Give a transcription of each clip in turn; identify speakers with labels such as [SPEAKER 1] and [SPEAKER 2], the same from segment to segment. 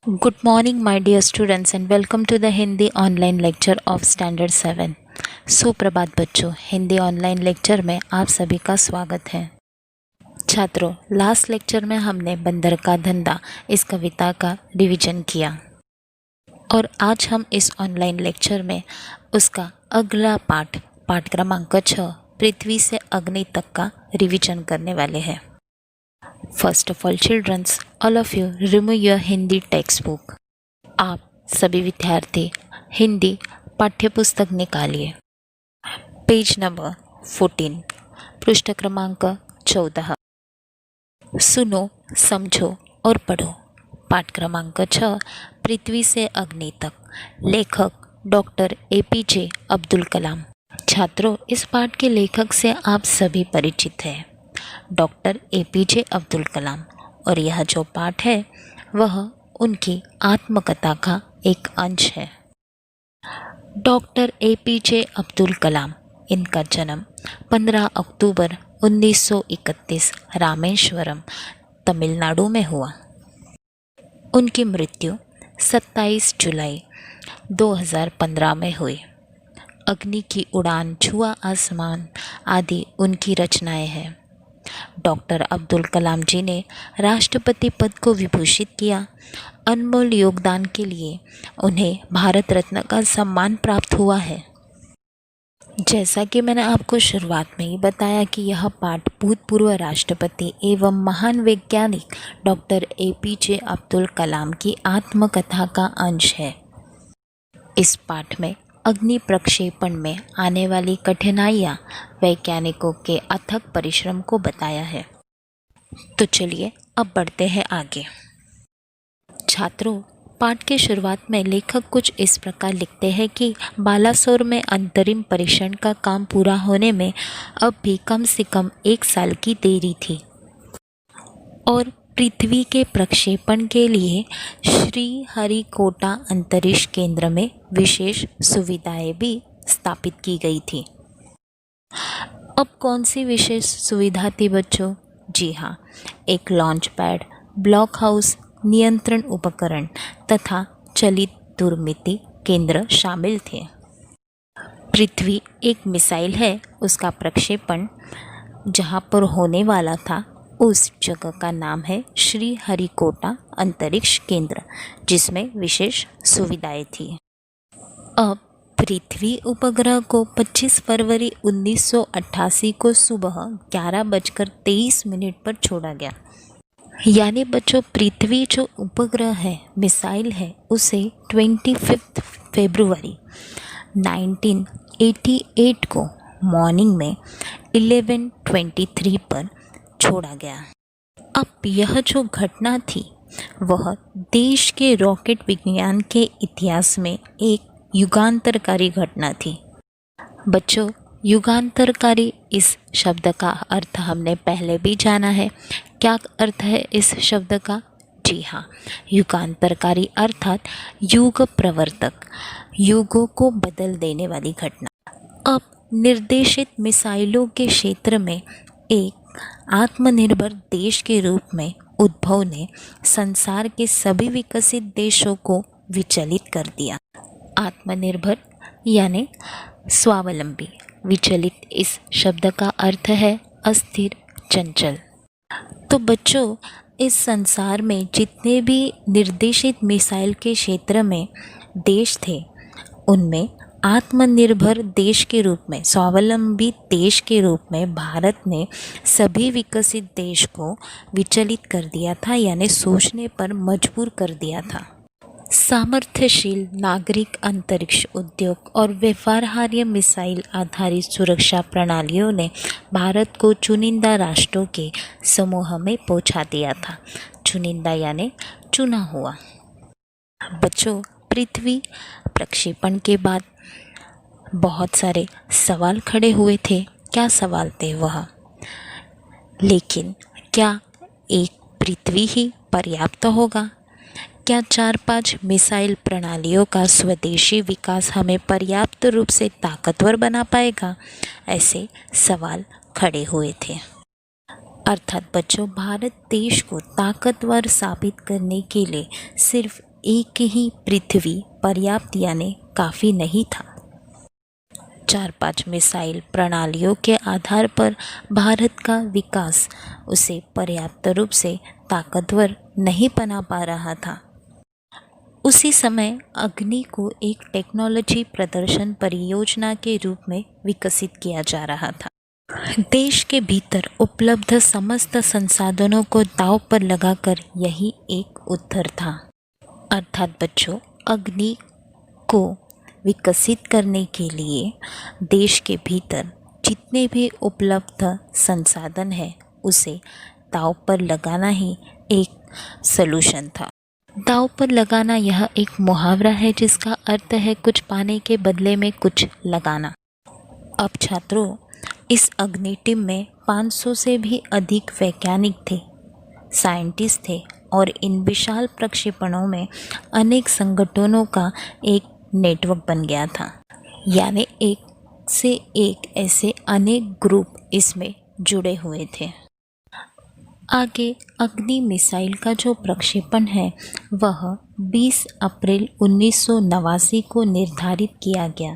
[SPEAKER 1] Good morning, my dear students, and welcome to the Hindi online lecture of Standard 7. सुप्रभात बच्चों, Hindi online lecture में आप सभी का स्वागत है। छात्रों, लास्ट लेक्चर में हमने बंदर का धंधा इस कविता का रिवीजन किया और आज हम इस ऑनलाइन लेक्चर में उसका अगला पाठ क्रमांक 6 पृथ्वी से अग्नि तक का रिवीजन करने वाले हैं। First of all childrens, all of you remove your Hindi textbook. आप सभी विद्यार्थी हिंदी पाठ्यपुस्तक निकालिए। पेज नंबर 14, पृष्ठ क्रमांक 14। सुनो, समझो और पढ़ो। पाठ क्रमांक 6, पृथ्वी से अग्नि तक। लेखक डॉक्टर APJ अब्दुल कलाम। छात्रों, इस पाठ के लेखक से आप सभी परिचित हैं, डॉक्टर APJ अब्दुल कलाम, और यह जो पाठ है वह उनकी आत्मकथा का एक अंश है। डॉक्टर APJ अब्दुल कलाम, इनका जन्म 15 अक्टूबर 1931 रामेश्वरम, तमिलनाडु में हुआ। उनकी मृत्यु 27 जुलाई 2015 में हुई। अग्नि की उड़ान, छुआ आसमान आदि उनकी रचनाएं हैं। डॉक्टर अब्दुल कलाम जी ने राष्ट्रपति पद को विभूषित किया। अनमोल योगदान के लिए उन्हें भारत रत्न का सम्मान प्राप्त हुआ है। जैसा कि मैंने आपको शुरुआत में ही बताया कि यह पाठ भूतपूर्व राष्ट्रपति एवं महान वैज्ञानिक डॉक्टर APJ अब्दुल कलाम की आत्मकथा का अंश है। इस पाठ में अग्नि प्रक्षेपण में आने वाली कठिनाइयाँ वैज्ञानिकों के अथक परिश्रम को बताया है। तो चलिए अब बढ़ते हैं आगे। छात्रों, पाठ के शुरुआत में लेखक कुछ इस प्रकार लिखते हैं कि बालासोर में अंतरिम परीक्षण का काम पूरा होने में अब भी कम से कम 1 साल की देरी थी और पृथ्वी के प्रक्षेपण के लिए श्रीहरिकोटा अंतरिक्ष केंद्र में विशेष सुविधाएं भी स्थापित की गई थी। अब कौन सी विशेष सुविधा थी बच्चों? जी हाँ, एक लॉन्च पैड, ब्लॉक हाउस, नियंत्रण उपकरण तथा चलित दुर्मिति केंद्र शामिल थे। पृथ्वी एक मिसाइल है, उसका प्रक्षेपण जहाँ पर होने वाला था उस जगह का नाम है श्रीहरिकोटा अंतरिक्ष केंद्र, जिसमें विशेष सुविधाएं थी। अब पृथ्वी उपग्रह को 25 फरवरी 1988 को सुबह 11:23 पर छोड़ा गया। यानी बच्चों, पृथ्वी जो उपग्रह है, मिसाइल है, उसे 25 फरवरी 1988 को मॉर्निंग में 11:23 पर छोड़ा गया। अब यह जो घटना थी वह देश के रॉकेट विज्ञान के इतिहास में एक युगांतरकारी घटना थी। बच्चों, युगांतरकारी इस शब्द का अर्थ हमने पहले भी जाना है। क्या अर्थ है इस शब्द का? जी हाँ, युगांतरकारी अर्थात युग प्रवर्तक, युगों को बदल देने वाली घटना। अब निर्देशित मिसाइलों के क्षेत्र में एक आत्मनिर्भर देश के रूप में उद्भव ने संसार के सभी विकसित देशों को विचलित कर दिया। आत्मनिर्भर यानी स्वावलंबी, विचलित इस शब्द का अर्थ है अस्थिर, चंचल। तो बच्चों, इस संसार में जितने भी निर्देशित मिसाइल के क्षेत्र में देश थे, उनमें आत्मनिर्भर देश के रूप में, स्वावलंबी देश के रूप में भारत ने सभी विकसित देश को विचलित कर दिया था, यानी सोचने पर मजबूर कर दिया था। सामर्थ्यशील नागरिक अंतरिक्ष उद्योग और व्यवहार्य मिसाइल आधारित सुरक्षा प्रणालियों ने भारत को चुनिंदा राष्ट्रों के समूह में पहुंचा दिया था। चुनिंदा यानी चुना हुआ। बच्चों, पृथ्वी प्रक्षेपण के बाद बहुत सारे सवाल खड़े हुए थे। क्या सवाल थे वह? लेकिन क्या एक पृथ्वी ही पर्याप्त होगा? क्या 4-5 मिसाइल प्रणालियों का स्वदेशी विकास हमें पर्याप्त रूप से ताकतवर बना पाएगा? ऐसे सवाल खड़े हुए थे। अर्थात बच्चों, भारत देश को ताकतवर साबित करने के लिए सिर्फ एक ही पृथ्वी पर्याप्त यानी काफ़ी नहीं था। 4-5 मिसाइल प्रणालियों के आधार पर भारत का विकास उसे पर्याप्त रूप से ताकतवर नहीं बना पा रहा था। उसी समय अग्नि को एक टेक्नोलॉजी प्रदर्शन परियोजना के रूप में विकसित किया जा रहा था। देश के भीतर उपलब्ध समस्त संसाधनों को दांव पर लगाकर यही एक उत्तर था। अर्थात बच्चों, अग्नि को विकसित करने के लिए देश के भीतर जितने भी उपलब्ध संसाधन हैं उसे दांव पर लगाना ही एक सलूशन था। दांव पर लगाना यह एक मुहावरा है जिसका अर्थ है कुछ पाने के बदले में कुछ लगाना। अब छात्रों, इस अग्नि टीम में 500 से भी अधिक वैज्ञानिक थे, साइंटिस्ट थे और इन विशाल प्रक्षेपणों में अनेक संगठनों का एक नेटवर्क बन गया था। यानी एक से एक ऐसे अनेक ग्रुप इसमें जुड़े हुए थे। आगे अग्नि मिसाइल का जो प्रक्षेपण है वह 20 अप्रैल 1989 को निर्धारित किया गया।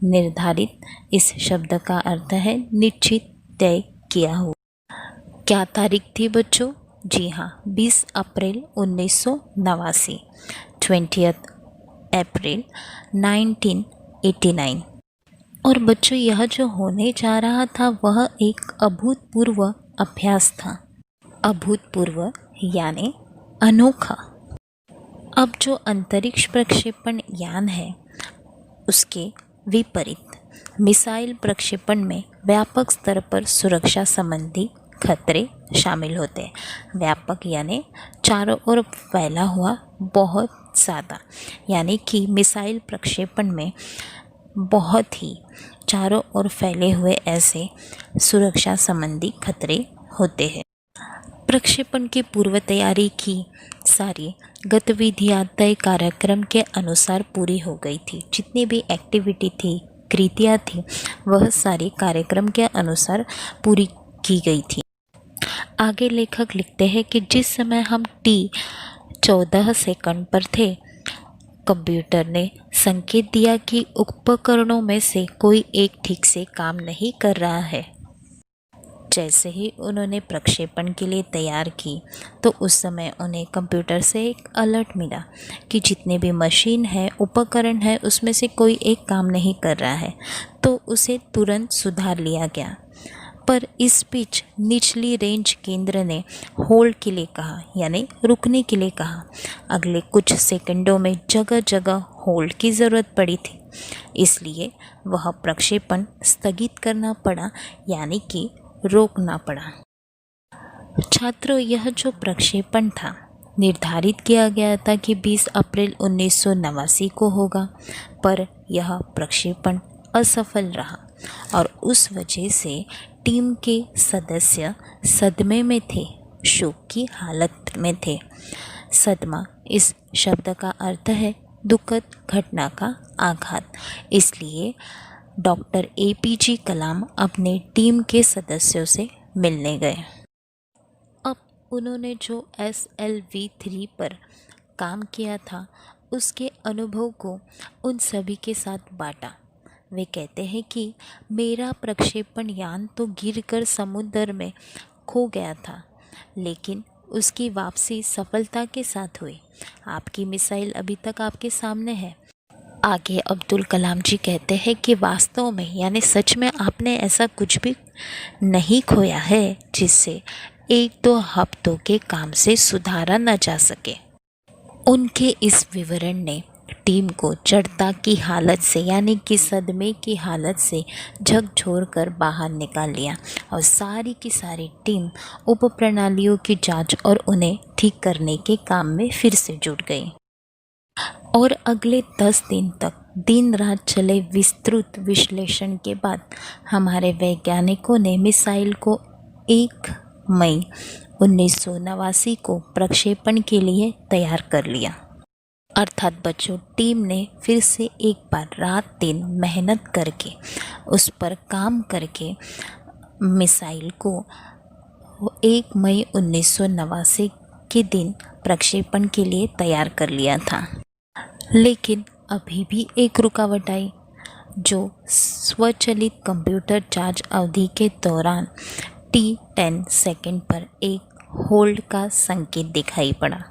[SPEAKER 1] निर्धारित इस शब्द का अर्थ है निश्चित, तय किया हुआ। क्या तारीख थी बच्चों? जी हाँ, 20 अप्रैल 1989, 20 अप्रैल 1989। और बच्चों, यह जो होने जा रहा था वह एक अभूतपूर्व अभ्यास था। अभूतपूर्व यानी अनोखा। अब जो अंतरिक्ष प्रक्षेपण यान है उसके विपरीत मिसाइल प्रक्षेपण में व्यापक स्तर पर सुरक्षा संबंधी खतरे शामिल होते हैं। व्यापक यानी चारों ओर फैला हुआ, बहुत ज़्यादा, यानी कि मिसाइल प्रक्षेपण में बहुत ही चारों ओर फैले हुए ऐसे सुरक्षा संबंधी खतरे होते हैं। प्रक्षेपण की पूर्व तैयारी की सारी गतिविधियां तय कार्यक्रम के अनुसार पूरी हो गई थी। जितनी भी एक्टिविटी थी, कृतियाँ थी, वह सारी कार्यक्रम के अनुसार पूरी की गई थी। आगे लेखक लिखते हैं कि जिस समय हम T14 सेकंड पर थे, कंप्यूटर ने संकेत दिया कि उपकरणों में से कोई एक ठीक से काम नहीं कर रहा है। जैसे ही उन्होंने प्रक्षेपण के लिए तैयार की तो उस समय उन्हें कंप्यूटर से एक अलर्ट मिला कि जितने भी मशीन है, उपकरण है, उसमें से कोई एक काम नहीं कर रहा है। तो उसे तुरंत सुधार लिया गया। पर इस बीच निचली रेंज केंद्र ने होल्ड के लिए कहा, यानी रुकने के लिए कहा। अगले कुछ सेकंडों में जगह जगह होल्ड की ज़रूरत पड़ी थी, इसलिए वह प्रक्षेपण स्थगित करना पड़ा, यानी कि रोकना पड़ा। छात्रों, यह जो प्रक्षेपण था निर्धारित किया गया था कि 20 अप्रैल 1989 को होगा, पर यह प्रक्षेपण असफल रहा और उस वजह से टीम के सदस्य सदमे में थे, शोक की हालत में थे। सदमा इस शब्द का अर्थ है दुखद घटना का आघात। इसलिए डॉक्टर APJ कलाम अपने टीम के सदस्यों से मिलने गए। अब उन्होंने जो SLV-3 पर काम किया था उसके अनुभव को उन सभी के साथ बांटा। वे कहते हैं कि मेरा प्रक्षेपण यान तो गिरकर समुद्र में खो गया था, लेकिन उसकी वापसी सफलता के साथ हुई। आपकी मिसाइल अभी तक आपके सामने है। आगे अब्दुल कलाम जी कहते हैं कि वास्तव में, यानी सच में, आपने ऐसा कुछ भी नहीं खोया है जिससे 1-2 हफ्तों के काम से सुधारा न जा सके। उनके इस विवरण ने टीम को जड़ता की हालत से, यानी कि सदमे की हालत से झकझोर कर बाहर निकाल लिया और सारी की सारी टीम उप प्रणालियों की जांच और उन्हें ठीक करने के काम में फिर से जुट गई। और अगले 10 दिन तक दिन रात चले विस्तृत विश्लेषण के बाद हमारे वैज्ञानिकों ने मिसाइल को 1 मई 1989 को प्रक्षेपण के लिए तैयार कर लिया। अर्थात बच्चों, टीम ने फिर से एक बार रात दिन मेहनत करके, उस पर काम करके मिसाइल को 1 मई 1989 के दिन प्रक्षेपण के लिए तैयार कर लिया था। लेकिन अभी भी एक रुकावट आई, जो स्वचालित कंप्यूटर चार्ज अवधि के दौरान T10 सेकंड पर एक होल्ड का संकेत दिखाई पड़ा।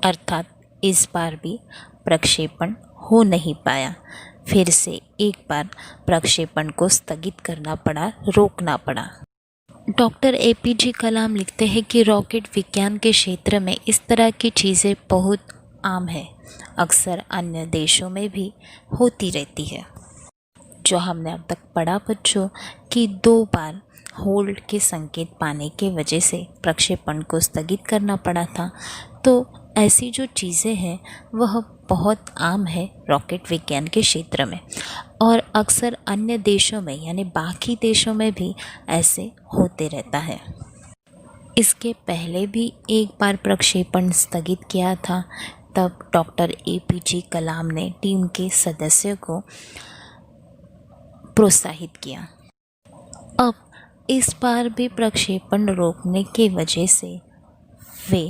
[SPEAKER 1] अर्थात इस बार भी प्रक्षेपण हो नहीं पाया। फिर से एक बार प्रक्षेपण को स्थगित करना पड़ा, रोकना पड़ा। डॉक्टर APJ कलाम लिखते हैं कि रॉकेट विज्ञान के क्षेत्र में इस तरह की चीज़ें बहुत आम है, अक्सर अन्य देशों में भी होती रहती है। जो हमने अब तक पढ़ा बच्चों कि 2 बार होल्ड के संकेत पाने के वजह से प्रक्षेपण को स्थगित करना पड़ा था, तो ऐसी जो चीज़ें हैं वह बहुत आम है रॉकेट विज्ञान के क्षेत्र में, और अक्सर अन्य देशों में यानी बाकी देशों में भी ऐसे होते रहता है। इसके पहले भी एक बार प्रक्षेपण स्थगित किया था, तब डॉक्टर APJ कलाम ने टीम के सदस्यों को प्रोत्साहित किया। अब इस बार भी प्रक्षेपण रोकने की वजह से वे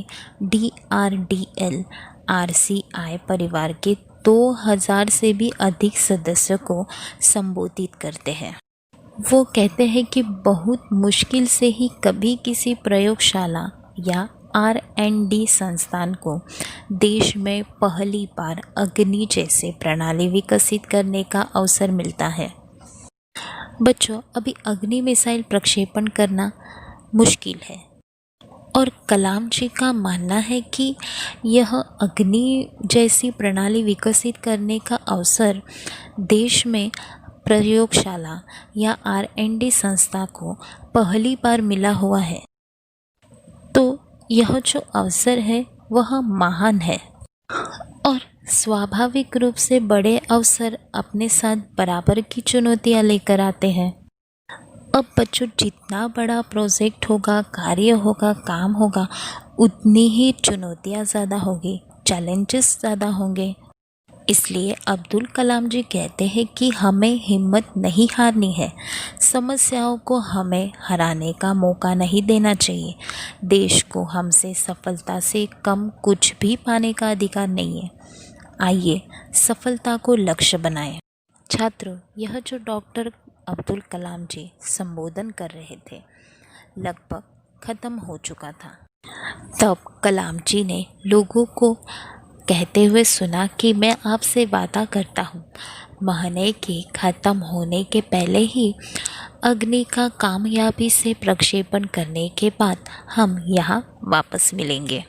[SPEAKER 1] DRDL RCI परिवार के 2000 से भी अधिक सदस्यों को संबोधित करते हैं। वो कहते हैं कि बहुत मुश्किल से ही कभी किसी प्रयोगशाला या R&D संस्थान को देश में पहली बार अग्नि जैसे प्रणाली विकसित करने का अवसर मिलता है। बच्चों, अभी अग्नि मिसाइल प्रक्षेपण करना मुश्किल है, और कलाम जी का मानना है कि यह अग्नि जैसी प्रणाली विकसित करने का अवसर देश में प्रयोगशाला या R&D संस्था को पहली बार मिला हुआ है। तो यह जो अवसर है वह महान है, और स्वाभाविक रूप से बड़े अवसर अपने साथ बराबर की चुनौतियाँ लेकर आते हैं। अब बच्चों, जितना बड़ा प्रोजेक्ट होगा, कार्य होगा, काम होगा, उतनी ही चुनौतियाँ ज़्यादा होगी, चैलेंजेस ज़्यादा होंगे। इसलिए अब्दुल कलाम जी कहते हैं कि हमें हिम्मत नहीं हारनी है, समस्याओं को हमें हराने का मौका नहीं देना चाहिए। देश को हमसे सफलता से कम कुछ भी पाने का अधिकार नहीं है। आइए सफलता को लक्ष्य बनाएं। छात्रों, यह जो डॉक्टर अब्दुल कलाम जी संबोधन कर रहे थे लगभग ख़त्म हो चुका था। तब कलाम जी ने लोगों को कहते हुए सुना कि मैं आपसे वादा करता हूँ, महीने के ख़त्म होने के पहले ही अग्नि का कामयाबी से प्रक्षेपण करने के बाद हम यहाँ वापस मिलेंगे।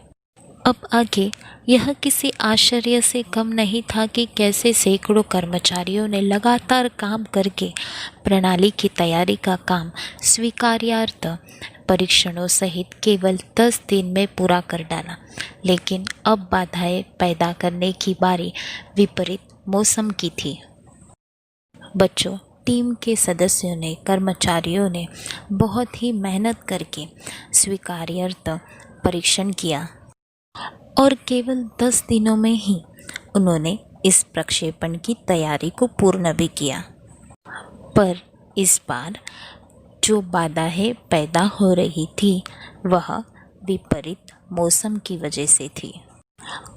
[SPEAKER 1] अब आगे यह किसी आश्चर्य से कम नहीं था कि कैसे सैकड़ों कर्मचारियों ने लगातार काम करके प्रणाली की तैयारी का काम स्वीकार्यार्थ परीक्षणों सहित केवल 10 दिन में पूरा कर डाला। लेकिन अब बाधाएं पैदा करने की बारी विपरीत मौसम की थी। बच्चों, टीम के सदस्यों ने, कर्मचारियों ने बहुत ही मेहनत करके स्वीकार्यार्थ परीक्षण किया, और केवल 10 दिनों में ही उन्होंने इस प्रक्षेपण की तैयारी को पूर्ण भी किया। पर इस बार जो बाधाएं पैदा हो रही थी वह विपरीत मौसम की वजह से थी।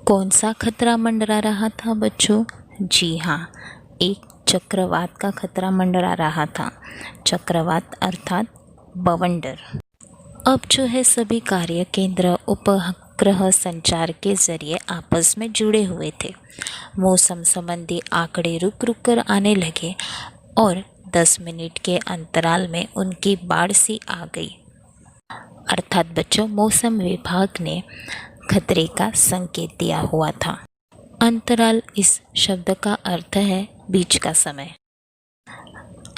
[SPEAKER 1] कौन सा खतरा मंडरा रहा था बच्चों? जी हाँ, एक चक्रवात का खतरा मंडरा रहा था। चक्रवात अर्थात बवंडर। अब जो है सभी कार्य केंद्र उपग्रह संचार के जरिए आपस में जुड़े हुए थे। मौसम संबंधी आंकड़े रुक रुक कर आने लगे और 10 मिनट के अंतराल में उनकी बाढ़ सी आ गई। अर्थात बच्चों, मौसम विभाग ने खतरे का संकेत दिया हुआ था। अंतराल इस शब्द का अर्थ है बीच का समय।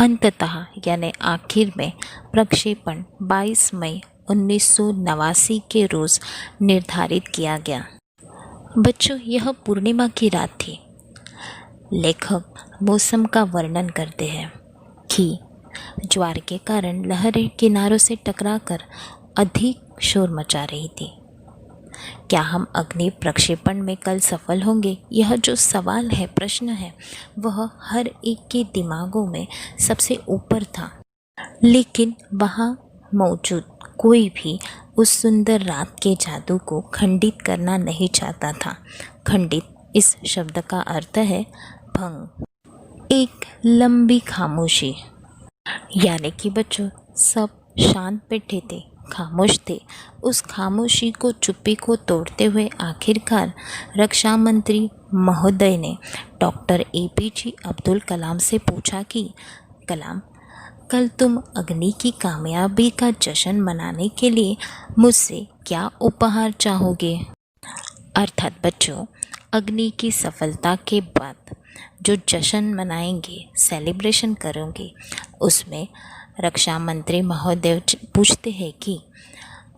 [SPEAKER 1] अंततः यानी आखिर में प्रक्षेपण 22 मई 1989 के रोज़ निर्धारित किया गया। बच्चों, यह पूर्णिमा की रात थी। लेखक मौसम का वर्णन करते हैं कि ज्वार के कारण लहरें किनारों से टकराकर अधिक शोर मचा रही थी। क्या हम अग्नि प्रक्षेपण में कल सफल होंगे? यह जो सवाल है, प्रश्न है, वह हर एक के दिमागों में सबसे ऊपर था। लेकिन वहाँ मौजूद कोई भी उस सुंदर रात के जादू को खंडित करना नहीं चाहता था। खंडित इस शब्द का अर्थ है भंग। एक लंबी खामोशी, यानी कि बच्चों सब शांत बैठे थे, खामोश थे। उस खामोशी को, चुप्पी को तोड़ते हुए आखिरकार रक्षा मंत्री महोदय ने डॉक्टर APJ अब्दुल कलाम से पूछा कि कलाम, कल तुम अग्नि की कामयाबी का जश्न मनाने के लिए मुझसे क्या उपहार चाहोगे? अर्थात बच्चों, अग्नि की सफलता के बाद जो जश्न मनाएंगे, सेलिब्रेशन करेंगे, उसमें रक्षा मंत्री महोदय पूछते हैं कि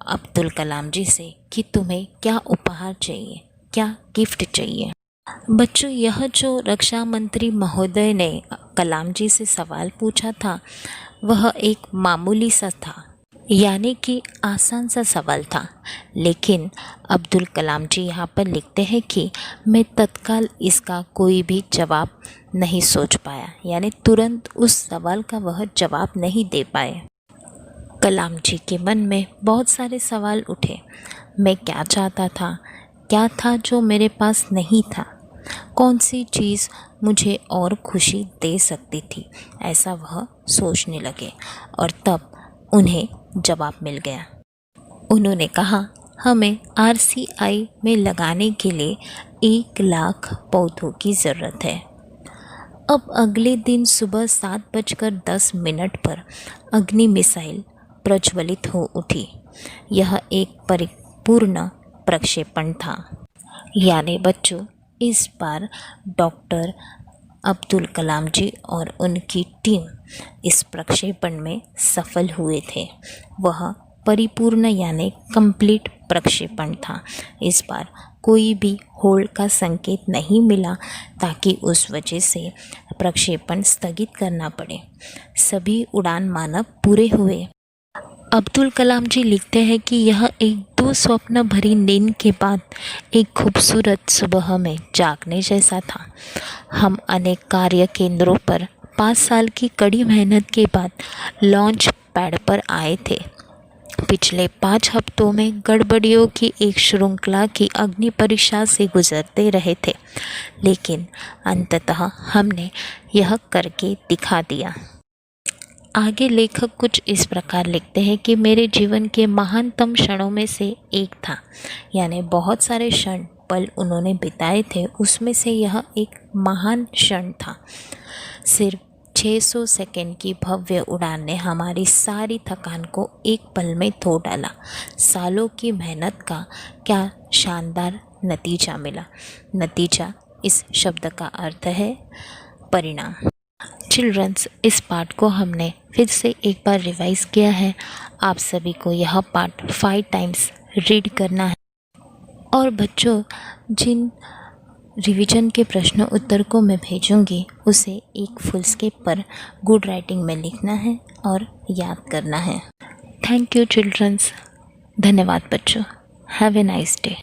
[SPEAKER 1] अब्दुल कलाम जी से कि तुम्हें क्या उपहार चाहिए, क्या गिफ्ट चाहिए। बच्चों, यह जो रक्षा मंत्री महोदय ने कलाम जी से सवाल पूछा था वह एक मामूली सा था, यानी कि आसान सा सवाल था। लेकिन अब्दुल कलाम जी यहाँ पर लिखते हैं कि मैं तत्काल इसका कोई भी जवाब नहीं सोच पाया, यानी तुरंत उस सवाल का वह जवाब नहीं दे पाए। कलाम जी के मन में बहुत सारे सवाल उठे। मैं क्या चाहता था, क्या था जो मेरे पास नहीं था, कौन सी चीज़ मुझे और खुशी दे सकती थी, ऐसा वह सोचने लगे। और तब उन्हें जवाब मिल गया। उन्होंने कहा, हमें RCI में लगाने के लिए 1 लाख पौधों की ज़रूरत है। अब अगले दिन सुबह 7:10 पर अग्नि मिसाइल प्रज्वलित हो उठी। यह एक परिपूर्ण प्रक्षेपण था, यानी बच्चों इस बार डॉक्टर अब्दुल कलाम जी और उनकी टीम इस प्रक्षेपण में सफल हुए थे। वह परिपूर्ण यानी कंप्लीट प्रक्षेपण था। इस बार कोई भी होल्ड का संकेत नहीं मिला ताकि उस वजह से प्रक्षेपण स्थगित करना पड़े। सभी उड़ान मानक पूरे हुए। अब्दुल कलाम जी लिखते हैं कि यह एक दो स्वप्न भरी नींद के बाद एक खूबसूरत सुबह में जागने जैसा था। हम अनेक कार्य केंद्रों पर 5 साल की कड़ी मेहनत के बाद लॉन्च पैड पर आए थे। पिछले 5 हफ्तों में गड़बड़ियों की एक श्रृंखला की अग्नि परीक्षा से गुजरते रहे थे, लेकिन अंततः हमने यह करके दिखा दिया। आगे लेखक कुछ इस प्रकार लिखते हैं कि मेरे जीवन के महानतम क्षणों में से एक था, यानी बहुत सारे क्षण पल उन्होंने बिताए थे, उसमें से यह एक महान क्षण था। सिर्फ 600 सेकंड की भव्य उड़ान ने हमारी सारी थकान को एक पल में धो डाला। सालों की मेहनत का क्या शानदार नतीजा मिला। नतीजा इस शब्द का अर्थ है परिणाम। चिल्ड्रंस, इस पार्ट को हमने फिर से एक बार रिवाइज किया है। आप सभी को यह पार्ट 5 टाइम्स रीड करना है। और बच्चों, जिन रिवीजन के प्रश्न उत्तर को मैं भेजूंगी उसे एक फुल स्केप पर गुड राइटिंग में लिखना है और याद करना है। Thank you childrens. धन्यवाद बच्चों। Have a nice day.